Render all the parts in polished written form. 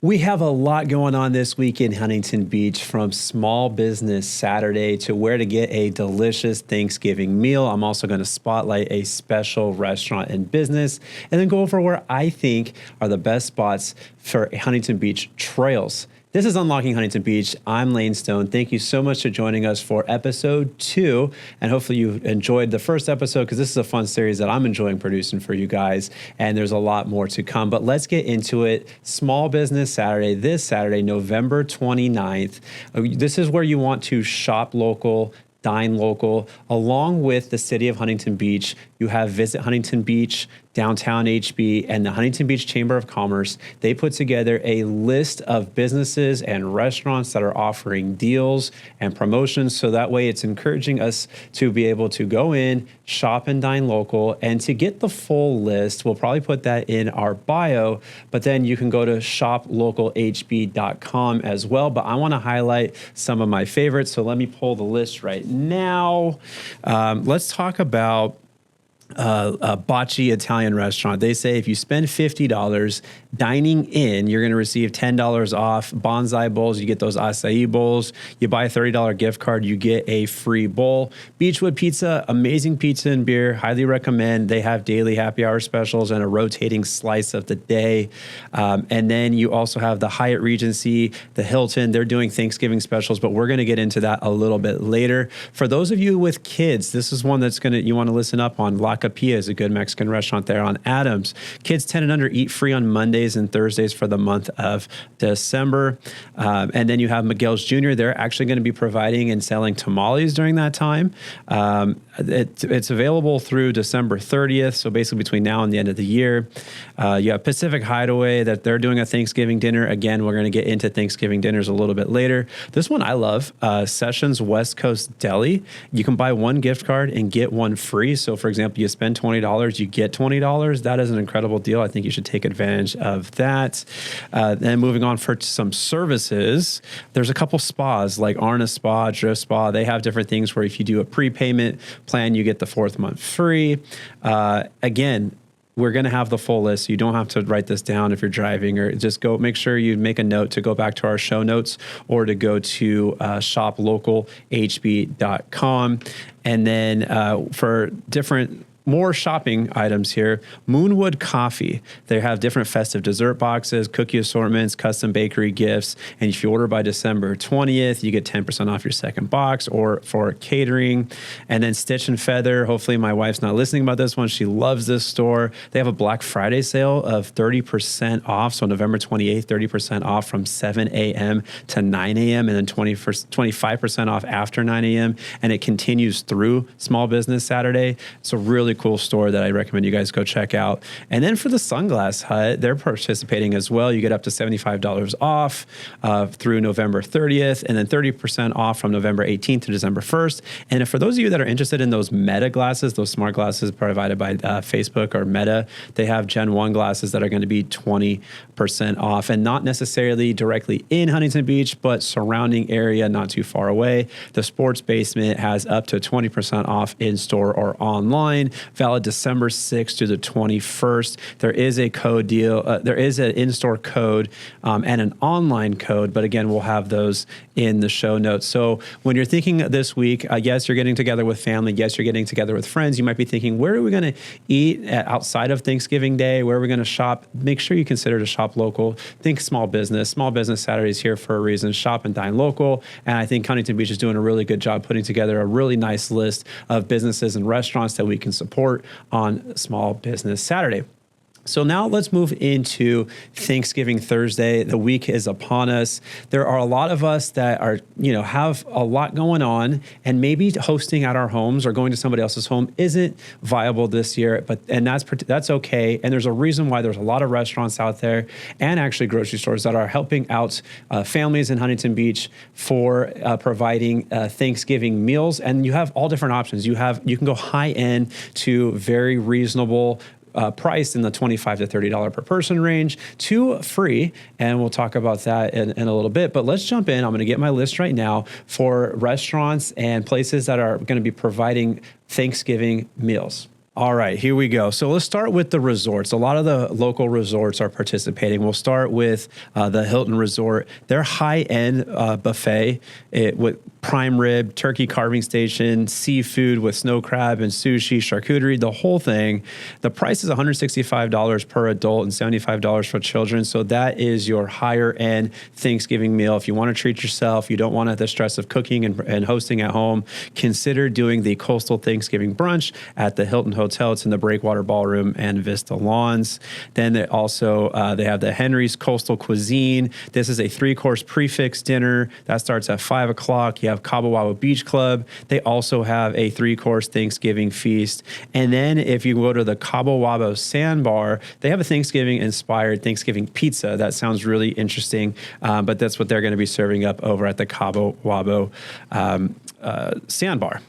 We have a lot going on this week in Huntington Beach, from Small Business Saturday to where to get a delicious Thanksgiving meal. I'm also going to spotlight a special restaurant and business, and then go over where I think are the best spots for Huntington Beach trails. This is Unlocking Huntington Beach. I'm Lane Stone. Thank you so much for joining us for episode 2. And hopefully you enjoyed the first episode, because this is a fun series that I'm enjoying producing for you guys. And there's a lot more to come. But let's get into it. Small Business Saturday, this Saturday, November 29th. This is where you want to shop local, dine local. Along with the city of Huntington Beach, you have Visit Huntington Beach, Downtown HB, and the Huntington Beach Chamber of Commerce. They put together a list of businesses and restaurants that are offering deals and promotions. So that way it's encouraging us to be able to go in, shop and dine local. And to get the full list, we'll probably put that in our bio, but then you can go to shoplocalhb.com as well. But I want to highlight some of my favorites. So let me pull the list right now. Let's talk about a Bocce Italian restaurant. They say if you spend $50 dining in, you're going to receive $10 off bonsai bowls. You get those acai bowls. You buy a $30 gift card, you get a free bowl. Beachwood Pizza, amazing pizza and beer. Highly recommend. They have daily happy hour specials and a rotating slice of the day. And then you also have the Hyatt Regency, the Hilton. They're doing Thanksgiving specials, but we're going to get into that a little bit later. For those of you with kids, this is one that's you want to listen up on. La Capilla is a good Mexican restaurant there on Adams. Kids 10 and under eat free on Mondays and Thursdays for the month of December. And then you have Miguel's Jr. They're actually going to be providing and selling tamales during that time. It's available through December 30th, so basically between now and the end of the year. You have Pacific Hideaway, that they're doing a Thanksgiving dinner. Again, we're going to get into Thanksgiving dinners a little bit later. This one I love, Sessions West Coast Deli. You can buy one gift card and get one free. So for example, you spend $20, you get $20. That is an incredible deal. I think you should take advantage of that. Then moving on for some services, there's a couple spas like Arna Spa, Drift Spa. They have different things where if you do a prepayment plan, you get the 4th month free. Again, we're going to have the full list. So you don't have to write this down if you're driving, or just go make sure you make a note to go back to our show notes or to go to shoplocalhb.com. And then for different more shopping items here, Moonwood Coffee. They have different festive dessert boxes, cookie assortments, custom bakery gifts. And if you order by December 20th, you get 10% off your second box, or for catering. And then Stitch and Feather. Hopefully my wife's not listening about this one. She loves this store. They have a Black Friday sale of 30% off. So November 28th, 30% off from 7 a.m. to 9 a.m. and then 25% off after 9 a.m. And it continues through Small Business Saturday. It's a really cool store that I recommend you guys go check out. And then for the Sunglass Hut, they're participating as well. You get up to $75 off through November 30th, and then 30% off from November 18th to December 1st. And for those of you that are interested in those Meta glasses, those smart glasses provided by Facebook or Meta, they have Gen 1 glasses that are going to be 20% off, and not necessarily directly in Huntington Beach, but surrounding area, not too far away. The Sports Basement has up to 20% off in store or online. Valid December 6th to the 21st. There is a code deal. There is an in-store code and an online code, but again, we'll have those in the show notes. So when you're thinking this week, yes, you're getting together with family. Yes, you're getting together with friends. You might be thinking, where are we going to eat outside of Thanksgiving Day? Where are we going to shop? Make sure you consider to shop local. Think small business. Small Business Saturday is here for a reason. Shop and dine local. And I think Huntington Beach is doing a really good job putting together a really nice list of businesses and restaurants that we can support on Small Business Saturday. So now let's move into Thanksgiving Thursday. The week is upon us. There are a lot of us that are, have a lot going on, and maybe hosting at our homes or going to somebody else's home isn't viable this year, and that's okay. And there's a reason why there's a lot of restaurants out there and actually grocery stores that are helping out families in Huntington Beach for providing Thanksgiving meals. And you have all different options. You can go high end to very reasonable priced in the $25 to $30 per person range to free. And we'll talk about that in a little bit. But let's jump in. I'm going to get my list right now for restaurants and places that are going to be providing Thanksgiving meals. All right, here we go. So let's start with the resorts. A lot of the local resorts are participating. We'll start with the Hilton Resort. Their high-end buffet with prime rib, turkey carving station, seafood with snow crab and sushi, charcuterie, the whole thing. The price is $165 per adult and $75 for children. So that is your higher-end Thanksgiving meal. If you want to treat yourself, you don't want the stress of cooking and hosting at home, consider doing the Coastal Thanksgiving brunch at the Hilton Hotel. It's in the Breakwater Ballroom and Vista Lawns. Then they also they have the Henry's Coastal Cuisine. This is a 3-course prefix dinner that starts at 5 o'clock. You have Cabo Wabo Beach Club. They also have a 3-course Thanksgiving feast. And then if you go to the Cabo Wabo Sandbar, they have a Thanksgiving-inspired Thanksgiving pizza. That sounds really interesting, but that's what they're going to be serving up over at the Cabo Wabo Sandbar.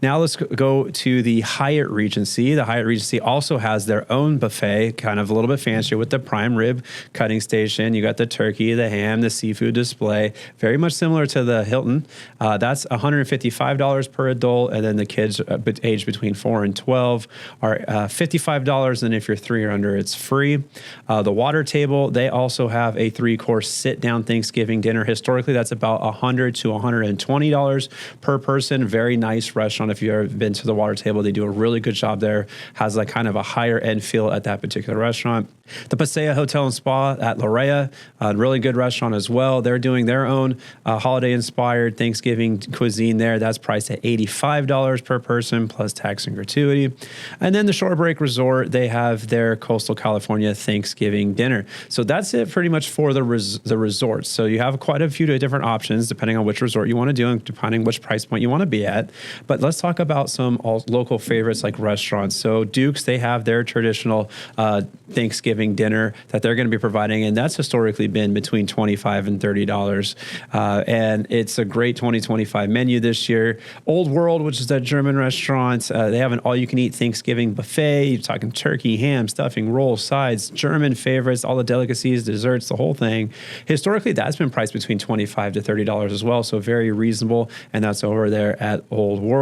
Now let's go to the Hyatt Regency. The Hyatt Regency also has their own buffet, kind of a little bit fancier with the prime rib cutting station. You got the turkey, the ham, the seafood display, very much similar to the Hilton. That's $155 per adult, and then the kids aged between 4 and 12 are $55, and if you're 3 or under, it's free. The Water Table, they also have a 3-course sit-down Thanksgiving dinner. Historically, that's about $100 to $120 per person. Very nice restaurant. If you've ever been to the Water Table, they do a really good job there. Has like kind of a higher end feel at that particular restaurant. The Paseo Hotel and Spa at La Raya, a really good restaurant as well. They're doing their own holiday-inspired Thanksgiving cuisine there. That's priced at $85 per person plus tax and gratuity. And then the Shorebreak Resort, they have their Coastal California Thanksgiving dinner. So that's it pretty much for the resorts. So you have quite a few different options depending on which resort you want to do and depending which price point you want to be at. But let's talk about some local favorites like restaurants. So Duke's, they have their traditional Thanksgiving dinner that they're going to be providing, and that's historically been between $25 and $30. And it's a great 2025 menu this year. Old World, which is that German restaurant, they have an all-you-can-eat Thanksgiving buffet. You're talking turkey, ham, stuffing, rolls, sides, German favorites, all the delicacies, desserts, the whole thing. Historically, that's been priced between $25 to $30 as well, so very reasonable, and that's over there at Old World.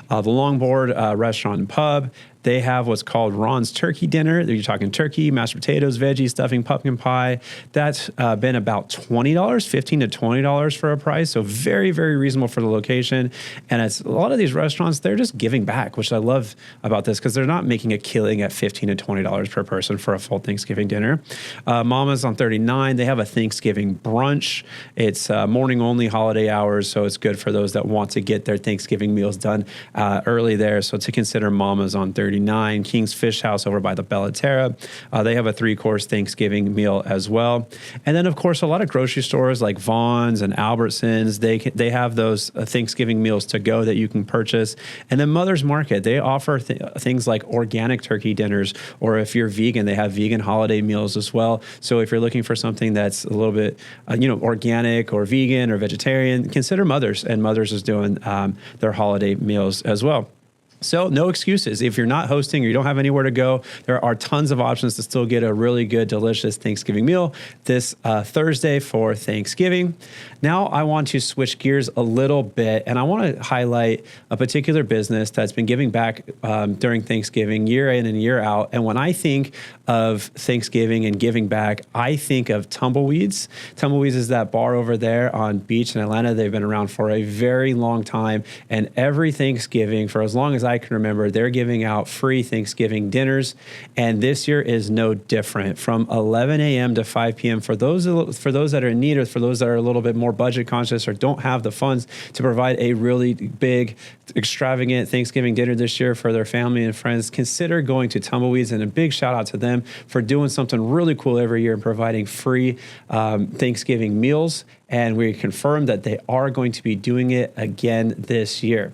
The Longboard Restaurant and Pub, they have what's called Ron's Turkey Dinner. You're talking turkey, mashed potatoes, veggies, stuffing, pumpkin pie. That's been about $20, $15 to $20 for a price. So very, very reasonable for the location. And it's a lot of these restaurants, they're just giving back, which I love about this because they're not making a killing at $15 to $20 per person for a full Thanksgiving dinner. Mama's on 39. They have a Thanksgiving brunch. It's morning only holiday hours. So it's good for those that want to get their Thanksgiving meals done early there. So to consider Mama's on 39. King's Fish House over by the Bellaterra. They have a 3-course Thanksgiving meal as well. And then, of course, a lot of grocery stores like Vaughn's and Albertsons, they have those Thanksgiving meals to go that you can purchase. And then Mother's Market, they offer things like organic turkey dinners, or if you're vegan, they have vegan holiday meals as well. So if you're looking for something that's a little bit, organic or vegan or vegetarian, consider Mother's. And Mother's is doing their holiday meals as well. So no excuses. If you're not hosting or you don't have anywhere to go, there are tons of options to still get a really good, delicious Thanksgiving meal this Thursday for Thanksgiving. Now I want to switch gears a little bit, and I want to highlight a particular business that's been giving back during Thanksgiving, year in and year out. And when I think of Thanksgiving and giving back, I think of Tumbleweeds. Tumbleweeds is that bar over there on Beach in Atlanta. They've been around for a very long time, and every Thanksgiving, for as long as I can remember, they're giving out free Thanksgiving dinners, and this year is no different. From 11 a.m. to 5 p.m. for those that are in need, or for those that are a little bit more budget conscious or don't have the funds to provide a really big, extravagant Thanksgiving dinner this year for their family and friends, consider going to Tumbleweeds. And a big shout out to them for doing something really cool every year and providing free Thanksgiving meals. And we confirmed that they are going to be doing it again this year.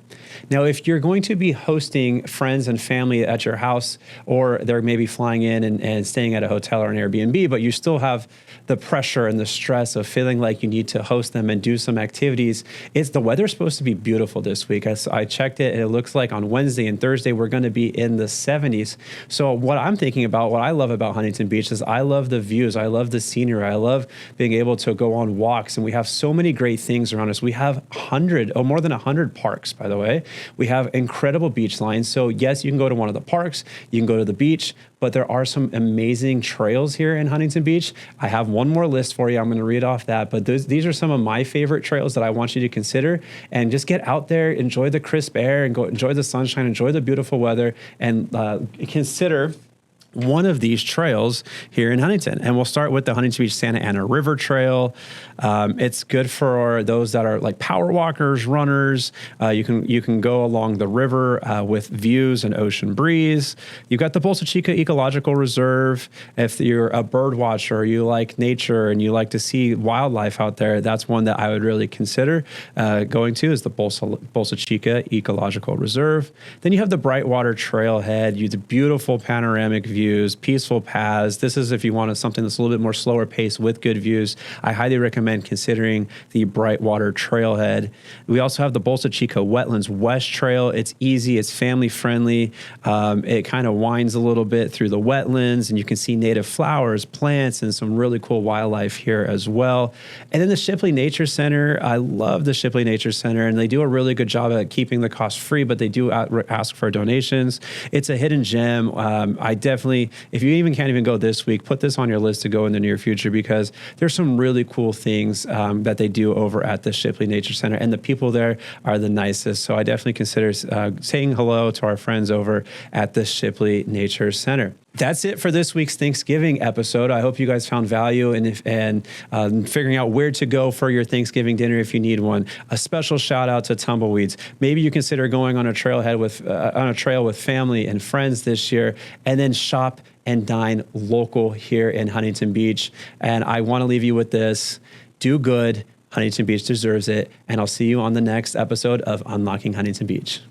Now, if you're going to be hosting friends and family at your house, or they're maybe flying in and staying at a hotel or an Airbnb, but you still have the pressure and the stress of feeling like you need to host them and do some activities, the weather's supposed to be beautiful this week. I checked it, and it looks like on Wednesday and Thursday, we're going to be in the 70s. So what I'm thinking about, what I I love about Huntington Beach is I love the views. I love the scenery. I love being able to go on walks. And we have so many great things around us. We have more than 100 parks, by the way. We have incredible beach lines. So yes, you can go to one of the parks, you can go to the beach, but there are some amazing trails here in Huntington Beach. I have one more list for you. I'm going to read off that, but these are some of my favorite trails that I want you to consider, and just get out there, enjoy the crisp air, and go enjoy the sunshine, enjoy the beautiful weather, and consider one of these trails here in Huntington. And we'll start with the Huntington Beach Santa Ana River Trail. It's good for those that are like power walkers, runners. You can go along the river with views and ocean breeze. You've got the Bolsa Chica Ecological Reserve. If you're a bird watcher, you like nature and you like to see wildlife out there, that's one that I would really consider going to, is the Bolsa Chica Ecological Reserve. Then you have the Brightwater Trailhead. You have the beautiful panoramic views, peaceful paths. This is if you want something that's a little bit more slower pace with good views. I highly recommend considering the Brightwater Trailhead. We also have the Bolsa Chica Wetlands West Trail. It's easy, it's family friendly. It kind of winds a little bit through the wetlands, and you can see native flowers, plants, and some really cool wildlife here as well. And then the Shipley Nature Center. I love the Shipley Nature Center, and they do a really good job at keeping the cost free, but they do ask for donations. It's a hidden gem. I definitely, if you can't even go this week, put this on your list to go in the near future, because there's some really cool things that they do over at the Shipley Nature Center, and the people there are the nicest. So I definitely consider saying hello to our friends over at the Shipley Nature Center. That's it for this week's Thanksgiving episode. I hope you guys found value in figuring out where to go for your Thanksgiving dinner if you need one. A special shout out to tumbleweeds. Maybe you consider going on a trail with family and friends this year, and then shop and dine local here in Huntington Beach. And I want to leave you with this: do good. Huntington Beach deserves it. And I'll see you on the next episode of Unlocking Huntington Beach.